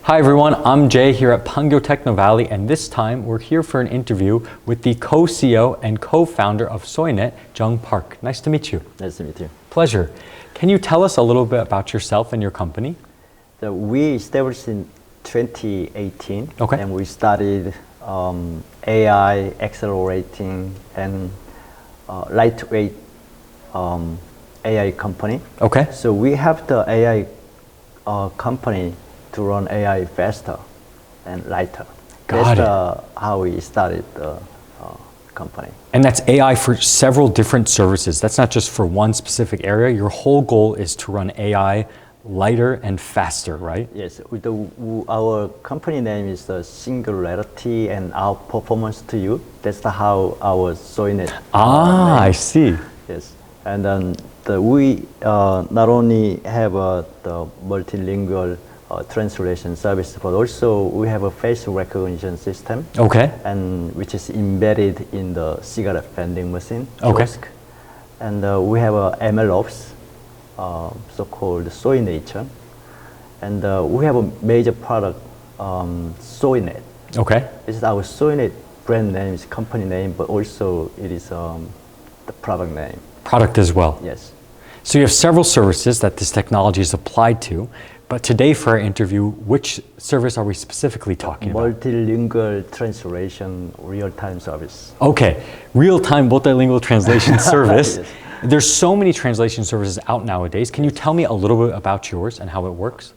Hi everyone, I'm Jay here at Pangyo Techno Valley, and this time we're here for an interview with the co-CEO and co-founder of Soynet, Jung Park. Nice to meet you. Nice to meet you. Pleasure. Can you tell us a little bit about yourself and your company? We established in 2018, Okay. and we started AI accelerating and lightweight AI company. Okay. So we have the AI company to run AI faster and lighter. Got That's how we started the company. And that's AI for several different services. That's not just for one specific area. Your whole goal is to run AI lighter and faster, right? Yes, our company name is the Singularity and Our Performance to You. That's how our Soynet. I see. Yes, and then we not only have the multilingual translation service, but also we have a face recognition system. Okay. And which is embedded in the cigarette vending machine. Okay. Kiosk. And we have a MLOps, so-called Soynet. And we have a major product, Soynet. Okay. This is our Soynet brand name, is company name, but also it is the product name. Product as well. Yes. So you have several services that this technology is applied to, but today for our interview, which service are we specifically talking about? Multilingual translation real-time service. Okay, real-time multilingual translation service. Yes. There's so many translation services out nowadays. Can you tell me a little bit about yours and how it works?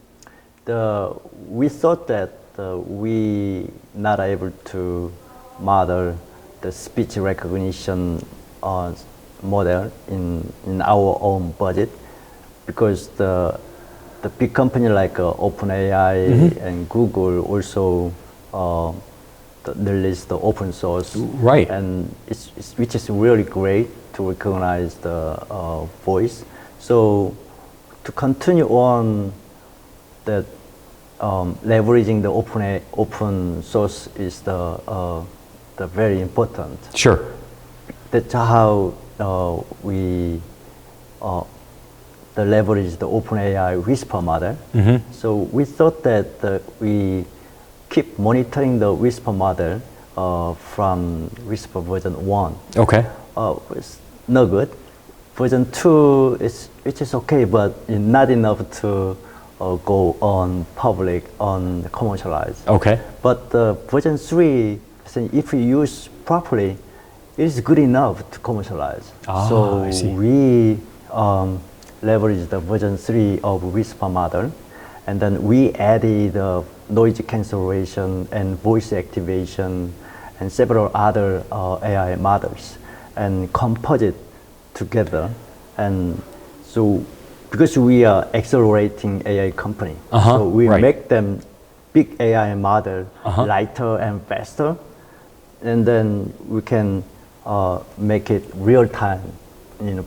We thought that we not able to model the speech recognition model in our own budget, because the big company like OpenAI and Google also release the open source, right? And which is really great to recognize the voice. So to continue on that, leveraging the open source is the very important. Sure. That's how we leverage the OpenAI Whisper model. So we thought that we keep monitoring the Whisper model from Whisper version 1. Okay. It's no good. Version 2 which is okay, but not enough to go on public, on commercialized. Okay. But version 3, if we use properly, it is good enough to commercialize. So I see. we leverage the version 3 of Whisper model, and then we added noise cancellation and voice activation and several other AI models and composite together. And so because we are accelerating AI company, so we make them big AI model lighter and faster, and then we can make it real time,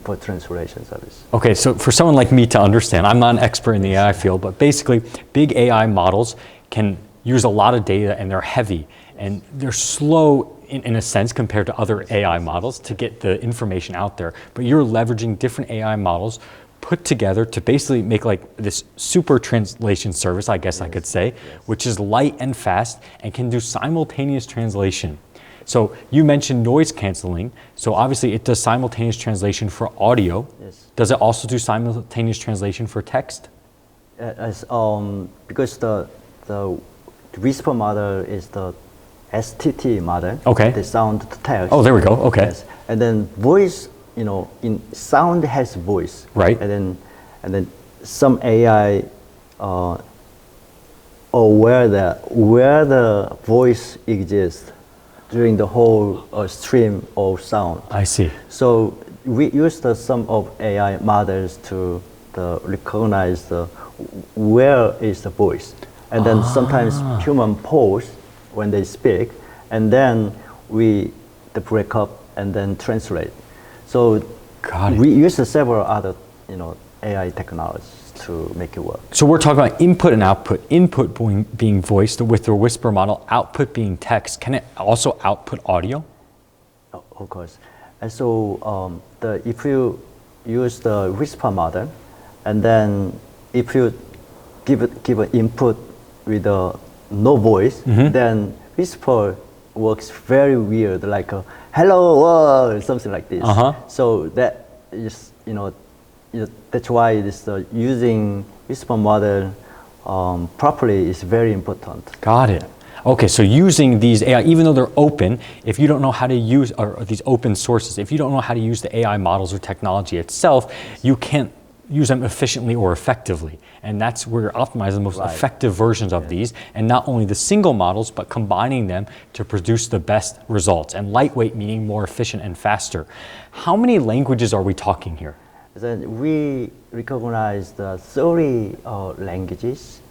for translation service. Okay, so for someone like me to understand, I'm not an expert in the AI field, but basically big AI models can use a lot of data and they're heavy and they're slow in a sense compared to other AI models to get the information out there. But you're leveraging different AI models put together to basically make like this super translation service, I guess I could say, which is light and fast and can do simultaneous translation. So you mentioned noise canceling. So obviously it does simultaneous translation for audio. Yes. Does it also do simultaneous translation for text? Because the Whisper model is the STT model. Okay. The sound to text. Oh, there we go. Okay. Yes. And then voice, in sound has voice. Right. And then some AI where the voice exists during the whole stream of sound. I see. So we use some of AI models to recognize where is the voice, and then sometimes human pause when they speak, and then we break up and then translate. So we use several other AI technologies to make it work. So we're talking about input and output. Input being voiced with the Whisper model, output being text. Can it also output audio? Of course. And so if you use the Whisper model, and then if you give an input with no voice, then Whisper works very weird, like hello world, something like this. So that is, that's why this using Whisper model properly is very important. Got it. Okay, so using these AI, even though they're open, if you don't know how to use, or these open sources, if you don't know how to use the AI models or technology itself, you can't use them efficiently or effectively. And that's where you're optimizing the most effective versions of these, and not only the single models, but combining them to produce the best results. And lightweight meaning more efficient and faster. How many languages are we talking here? Then we recognize the 30 languages,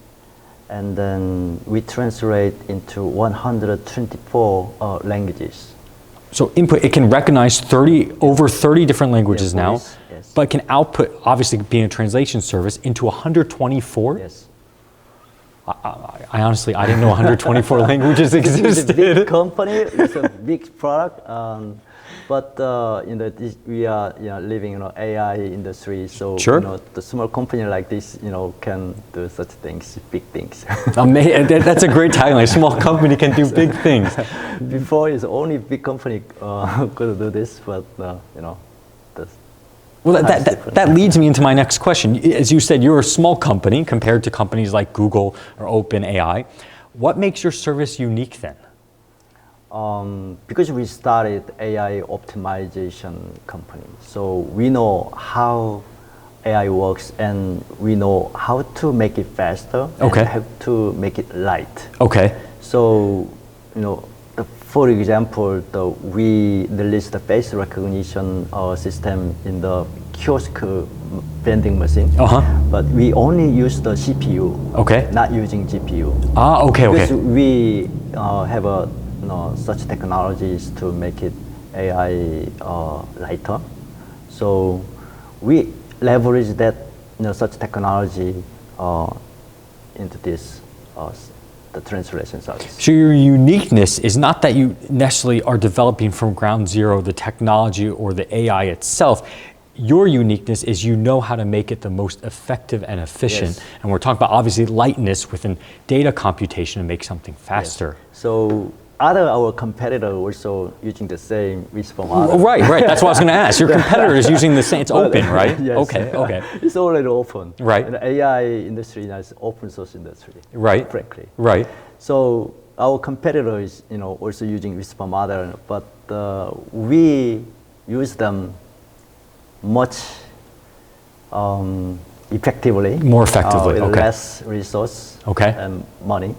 and then we translate into 124 languages. So input, it can recognize over 30 different languages now, yes. but can output, obviously being a translation service, into 124? Yes. I honestly, I didn't know 124 languages existed. It's a big company, it's a big product, but we are living in AI industry, so the small company like this, can do such things, big things. That's a great tagline. Small company can do big things. Before, it's only big company could do this, but well, that leads me into my next question. As you said, you're a small company compared to companies like Google or OpenAI. What makes your service unique then? Because we started AI optimization company, so we know how AI works and we know how to make it faster and how to make it light. Okay. So, for example, we released the face recognition system in the kiosk vending machine, but we only use the CPU, not using GPU. Because we have such technologies to make it AI lighter. So we leverage that such technology into this the translation service. So your uniqueness is not that you necessarily are developing from ground zero the technology or the AI itself. Your uniqueness is you know how to make it the most effective and efficient. Yes. And we're talking about obviously lightness within data computation to make something faster. Yes. So our competitor also using the same Whisper model. Right. That's what I was going to ask. Your competitor is using the same. It's open, right? Yes. Okay. It's already open. Right. And the AI industry is open source industry. Right. Frankly. Right. So our competitor is also using Whisper model, but we use them much effectively. More effectively. With less resource and money.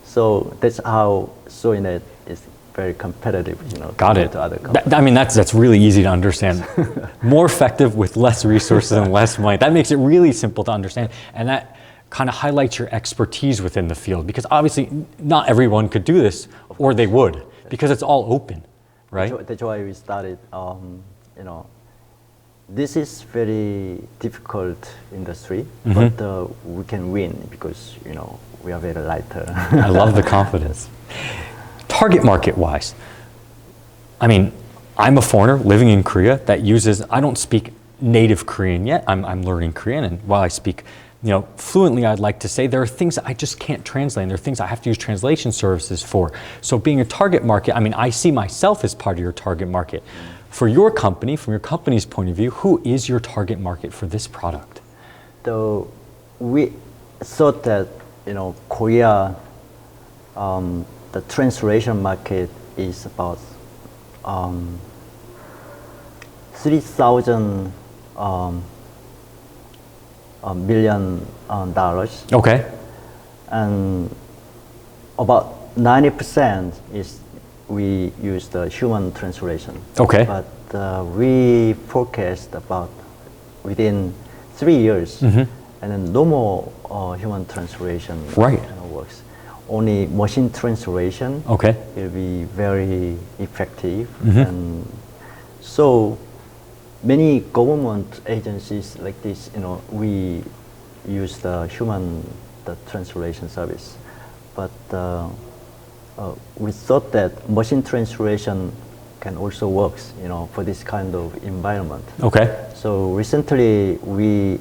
So that's how Soynet is very competitive, Got it. to other companies. I mean, that's really easy to understand. More effective with less resources and less money. That makes it really simple to understand. And that kind of highlights your expertise within the field, because obviously not everyone could do this, or they would, because it's all open, right? That's why we started, this is very difficult industry, but we can win because, we are very lighter. I love the confidence. Target market wise, I mean, I'm a foreigner living in Korea that uses, I don't speak native Korean yet. I'm learning Korean, and while I speak fluently, I'd like to say there are things that I just can't translate, and there are things I have to use translation services for. So being a target market, I mean, I see myself as part of your target market. For your company, from your company's point of view, who is your target market for this product? So we thought that, Korea, the translation market is about 3,000 billion dollars. Okay. And about 90% is we use the human translation. Okay. But we forecast about within 3 years, and then no more human translation works. Only machine translation will be very effective. And so many government agencies like this, we use the translation service. But we thought that machine translation can also work, for this kind of environment. Okay. So recently we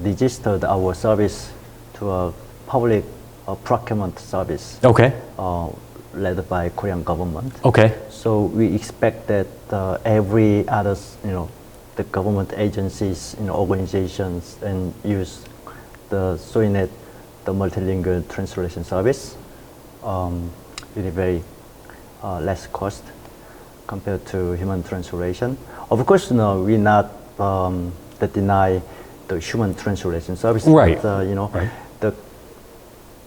registered our service to a public procurement service. Okay. Led by Korean government. Okay. So we expect that every other, the government agencies, organizations, and use the Soynet, the multilingual translation service, with a very less cost compared to human translation. Of course, no, we not deny the human translation service. Right. But, right.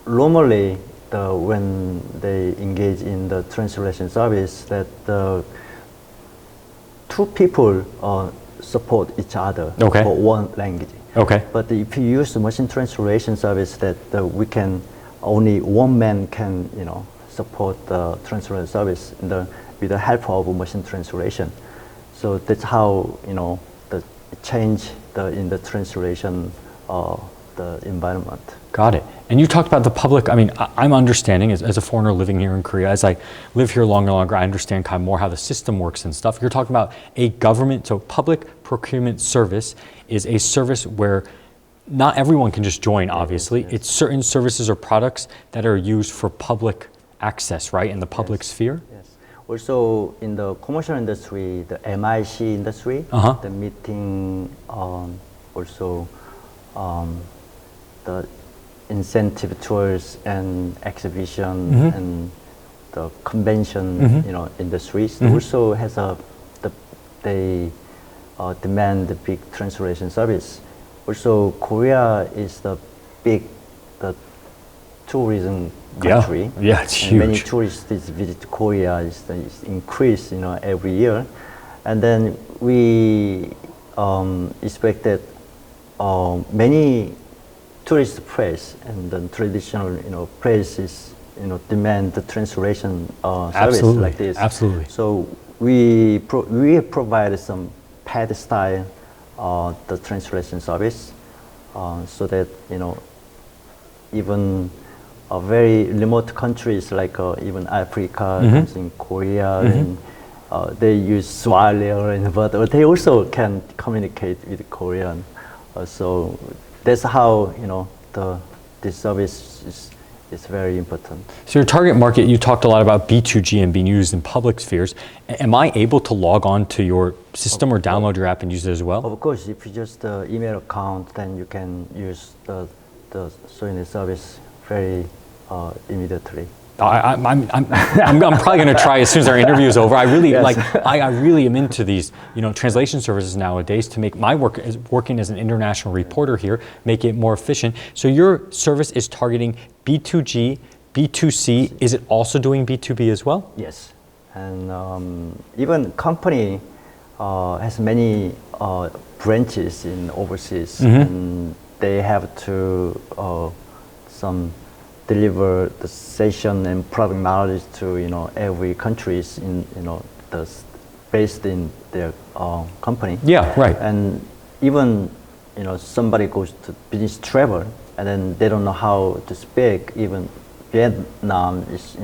Normally, when they engage in the translation service, that two people support each other Okay. for one language. Okay. But if you use the machine translation service, that we can only one man can support the translation service with the help of machine translation. So that's how the change in the translation the environment. Got it. And you talked about the public. I mean, I'm understanding as a foreigner living here in Korea, as I live here longer and longer, I understand kind of more how the system works and stuff. You're talking about a government, so public procurement service is a service where not everyone can just join, obviously. Yes. It's certain services or products that are used for public access, right, in the public sphere? Yes. Also, in the commercial industry, the MIC industry, the meeting, also the incentive tours and exhibition and the convention, industries also has they demand the big translation service. Also, Korea is the big tourism country. Yeah, it's and huge. Many tourists visit Korea. Is increase, every year, and then we expect that many tourist place and the traditional, places, demand the translation service like this. Absolutely. So we provide some pedestal the translation service, so that even very remote countries like even Africa, in Korea, and they use Swahili, but they also can communicate with Korean. So that's how this service is very important. So your target market, you talked a lot about B2G and being used in public spheres. Am I able to log on to your system or download your app and use it as well? Of course, if you just email account, then you can use the Soynet service very immediately. I'm probably going to try as soon as our interview is over. I really Yes. I really am into these translation services nowadays to make my work as working as an international reporter here make it more efficient. So your service is targeting B2G, B2C. Is it also doing B2B as well? Yes, and even company has many branches in overseas, and they have to deliver the session and product knowledge to every countries in based in their company. Yeah, right. And even somebody goes to business travel and then they don't know how to speak. Even Vietnam is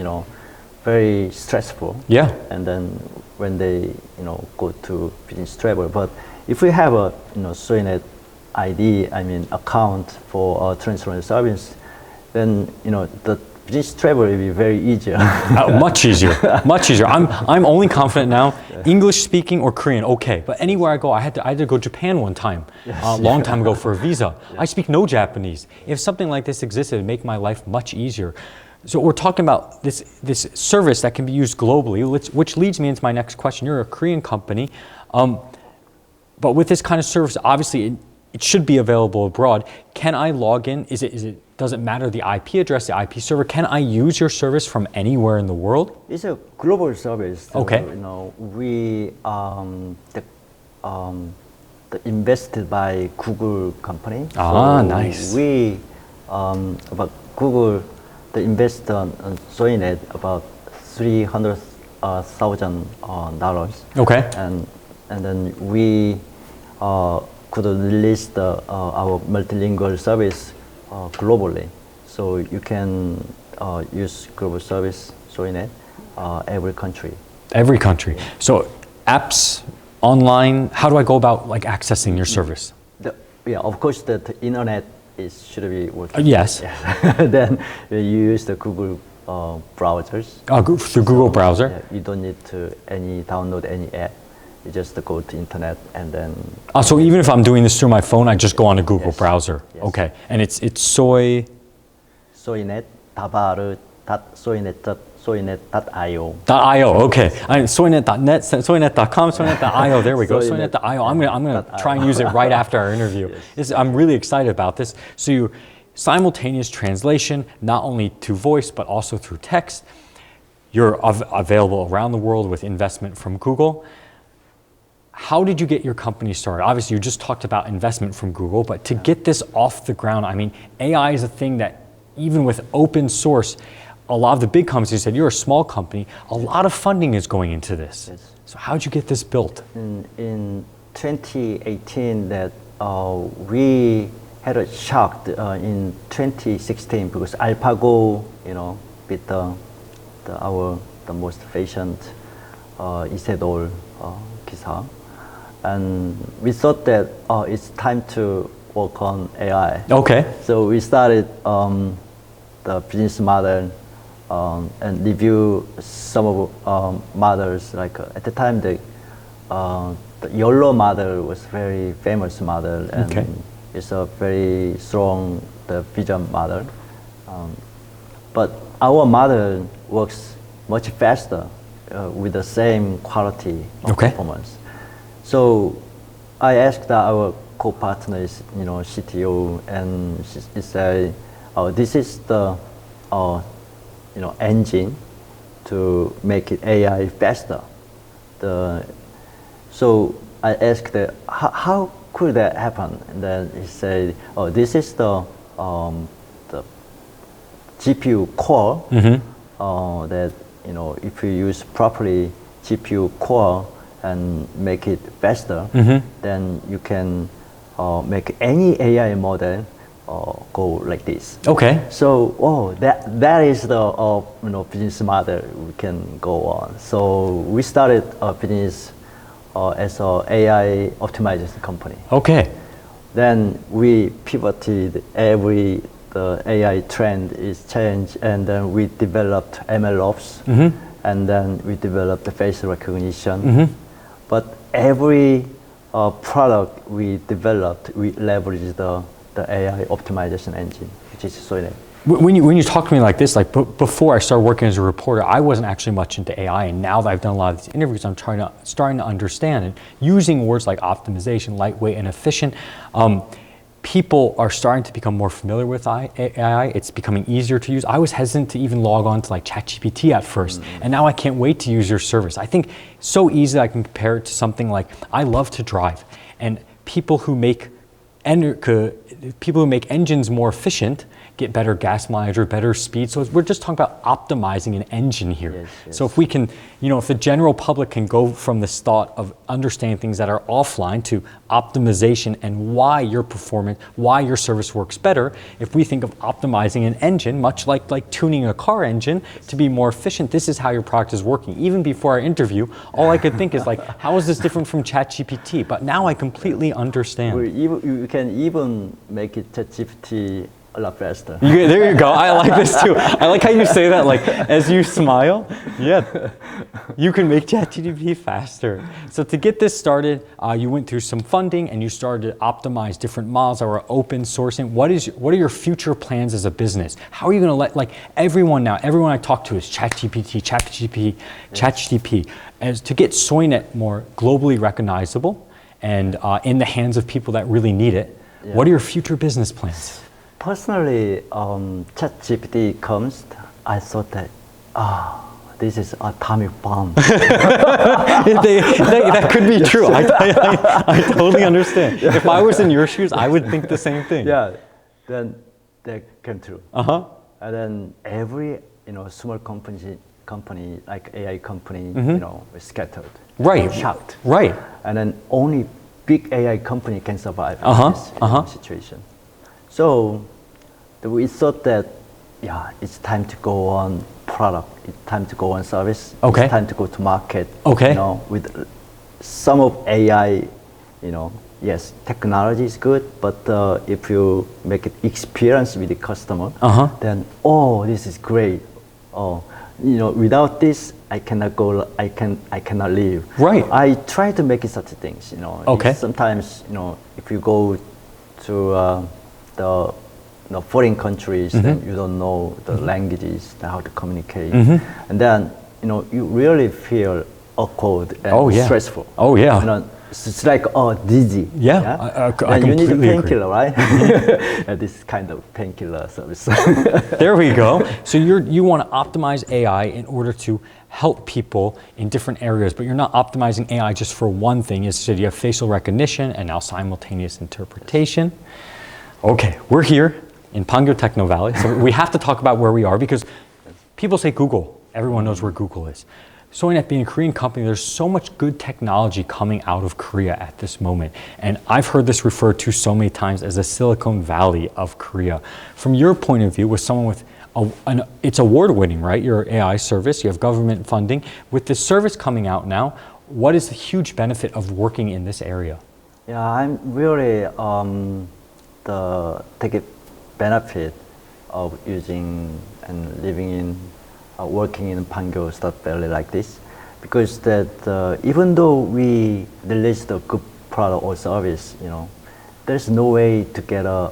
very stressful. Yeah. And then when they go to business travel, but if we have a Soynet ID, account for translation service, then the business travel will be very easier. Much easier, much easier. I'm only confident now. English speaking or Korean, okay. But anywhere I go, I had to go to Japan one time, a long time ago for a visa. I speak no Japanese. If something like this existed, it would make my life much easier. So we're talking about this service that can be used globally, which leads me into my next question. You're a Korean company, but with this kind of service, obviously it should be available abroad. Can I log in? Does it matter the IP address, the IP server? Can I use your service from anywhere in the world? It's a global service. So, okay. We invested by Google company. Ah, so nice. We about Google, the invest on Soynet about $300,000. Okay. And then we could release our multilingual service globally. So you can use global service Soynet every country. Every country. So apps, online, how do I go about accessing your service? Of course, the internet it should be working. Yes. Then you use the Google browsers. Through Google browser? Yeah, you don't need to download any app. You just go to internet and then. So even if I'm doing this through my phone, I just go on a Google Yes. browser. Yes. Okay, and it's Soynet, soynet.io. .io. Okay, Soynet.net, Soynet.com, Soynet.io. There we go. Soynet. Soynet.io. I'm gonna try and use it right after our interview. I'm really excited about this. So you simultaneous translation, not only to voice but also through text. You're available around the world with investment from Google. How did you get your company started? Obviously, you just talked about investment from Google, but to get this off the ground, I mean, AI is a thing that even with open source, a lot of the big companies, you said you're a small company, a lot of funding is going into this. Yes. So how'd you get this built? In 2018, that we had a shock in 2016 because AlphaGo, beat the most efficient Isedol 기사. And we thought that it's time to work on AI. Okay. So we started the business model and review some of models. Like at the time, the YOLO model was very famous model, and Okay. it's a very strong vision model. But our model works much faster with the same quality of Okay. performance. So I asked our co-partners, CTO, and he said, "This is the, engine to make it AI faster." So I asked, how could that happen? And then he said, "Oh, this is the GPU core that if you use properly GPU core and make it faster, then you can make any AI model go like this." Okay. So, that is the business model we can go on. So we started a business as a AI optimization company. Okay. Then we pivoted the AI trend is changed, and then we developed MLOps, and then we developed the face recognition. But every product we developed, we leveraged the AI optimization engine, which is Soynet. When you talk to me like this, like before I started working as a reporter, I wasn't actually much into AI, and now that I've done a lot of these interviews, I'm starting to understand it. Using words like optimization, lightweight, and efficient, people are starting to become more familiar with AI. It's becoming easier to use. I was hesitant to even log on to like ChatGPT at first, and now I can't wait to use your service. I think so easy I can compare it to something like, I love to drive, and people who make engines more efficient get better gas mileage or better speed. So we're just talking about optimizing an engine here. Yes, yes. So if we can, if the general public can go from this thought of understanding things that are offline to optimization and why your performance, why your service works better, if we think of optimizing an engine, much like tuning a car engine to be more efficient, this is how your product is working. Even before our interview, all I could think is like, how is this different from ChatGPT? But now I completely understand. You can even make it ChatGPT a lot faster. There you go. I like this too. I like how you say that, like as you smile. Yeah, you can make ChatGPT faster. So to get this started, you went through some funding and you started to optimize different models that were open sourcing. What are your future plans as a business? How are you going to let everyone I talk to is ChatGPT, as to get Soynet more globally recognizable and in the hands of people that really need it. Yeah. What are your future business plans? Personally, ChatGPT comes, I thought that, this is atomic bomb. that could be true. I totally understand. Yeah. If I was in your shoes, I would think the same thing. Yeah, then that came true. And then every small company like AI company, was scattered. Right. Shocked. Right. And then only big AI company can survive in this situation. So we thought that, it's time to go on product. It's time to go on service. Okay. It's time to go to market. Okay. With some of AI, yes, technology is good, but if you make it experience with the customer, then this is great. Without this, I cannot go. I cannot live. Right. I try to make it such things. Okay. Sometimes if you go to the foreign countries, then you don't know the languages, how to communicate, and then you really feel awkward and stressful. Oh yeah. It's like dizzy. Yeah. I and you need a completely agree. painkiller, right? This kind of painkiller service. There we go. So you want to optimize AI in order to help people in different areas, but you're not optimizing AI just for one thing. You said you have facial recognition and now simultaneous interpretation. Okay, we're here in Pangyo Techno Valley, so we have to talk about where we are because people say Google. Everyone knows where Google is. Soynet being a Korean company, there's so much good technology coming out of Korea at this moment. And I've heard this referred to so many times as the Silicon Valley of Korea. From your point of view, with someone with, it's award-winning, right? Your AI service, you have government funding. With this service coming out now, what is the huge benefit of working in this area? Yeah, I'm really take a benefit of using and living in working in Pangyo Valley like this, because that even though we released a good product or service, there's no way to get a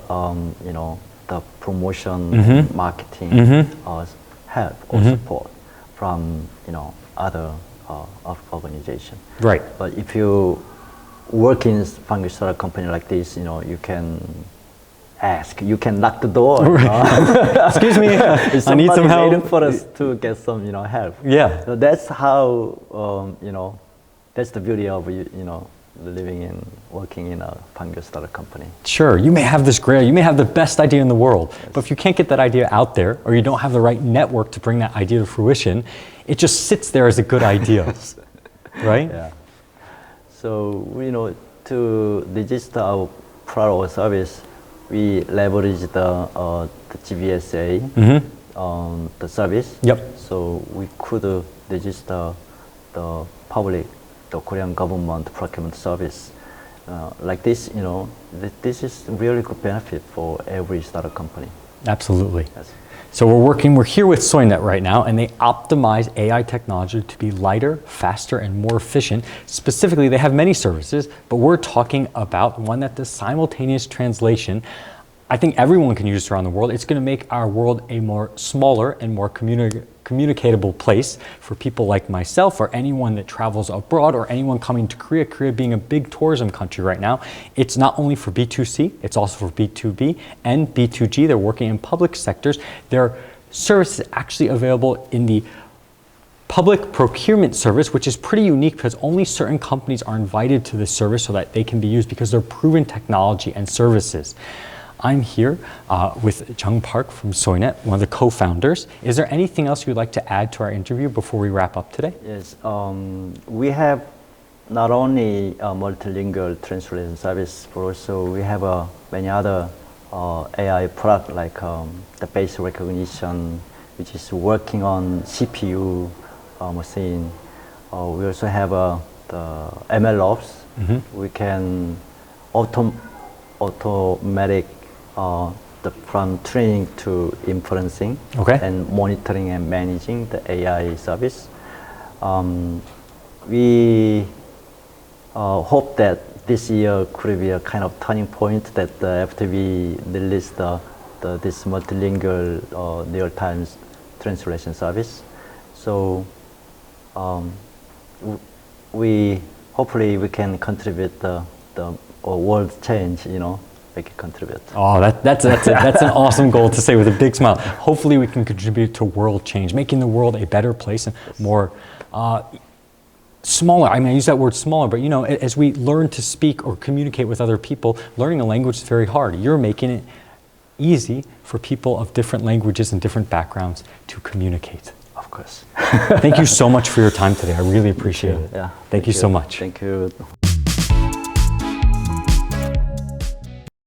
the promotion, marketing, help or support from other organization. Right. But if you work in Pangyo startup company like this, you can ask. You can knock the door. Right. Excuse me, I need some help. Waiting for us to get some, help. Yeah. So that's how, that's the beauty of living in, working in a Pangyo startup company. Sure, you may have this great, you may have the best idea in the world, but if you can't get that idea out there, or you don't have the right network to bring that idea to fruition, it just sits there as a good idea, right? Yeah. So, to register our product or service, we leverage the GBSA, the service. Yep. So we could register the public, the Korean government procurement service. Like this, this is really good benefit for every startup company. Absolutely. Yes. So we're here with Soynet right now, and they optimize AI technology to be lighter, faster, and more efficient. Specifically, they have many services, but we're talking about one that does simultaneous translation. I think everyone can use it around the world. It's going to make our world a more smaller and more communicatable place for people like myself or anyone that travels abroad or anyone coming to Korea. Korea being a big tourism country right now, it's not only for B2C, it's also for B2B and B2G. They're working in public sectors. Their service is actually available in the public procurement service, which is pretty unique because only certain companies are invited to this service so that they can be used because they're proven technology and services. I'm here with Jung Park from Soynet, one of the co-founders. Is there anything else you'd like to add to our interview before we wrap up today? Yes, we have not only a multilingual translation service, but also we have many other AI product like the face recognition, which is working on CPU machine. We also have the MLOps. We can automatic from training to inferencing, and monitoring and managing the AI service. We hope that this year could be a kind of turning point that after we release this multilingual real-time translation service. So hopefully we can contribute the world change, make it contribute. Oh, that's an awesome goal to say with a big smile. Hopefully we can contribute to world change, making the world a better place and more smaller. I mean, I use that word smaller, but as we learn to speak or communicate with other people, learning a language is very hard. You're making it easy for people of different languages and different backgrounds to communicate. Of course. Thank you so much for your time today. I really appreciate it. Yeah. Thank you so much. Thank you.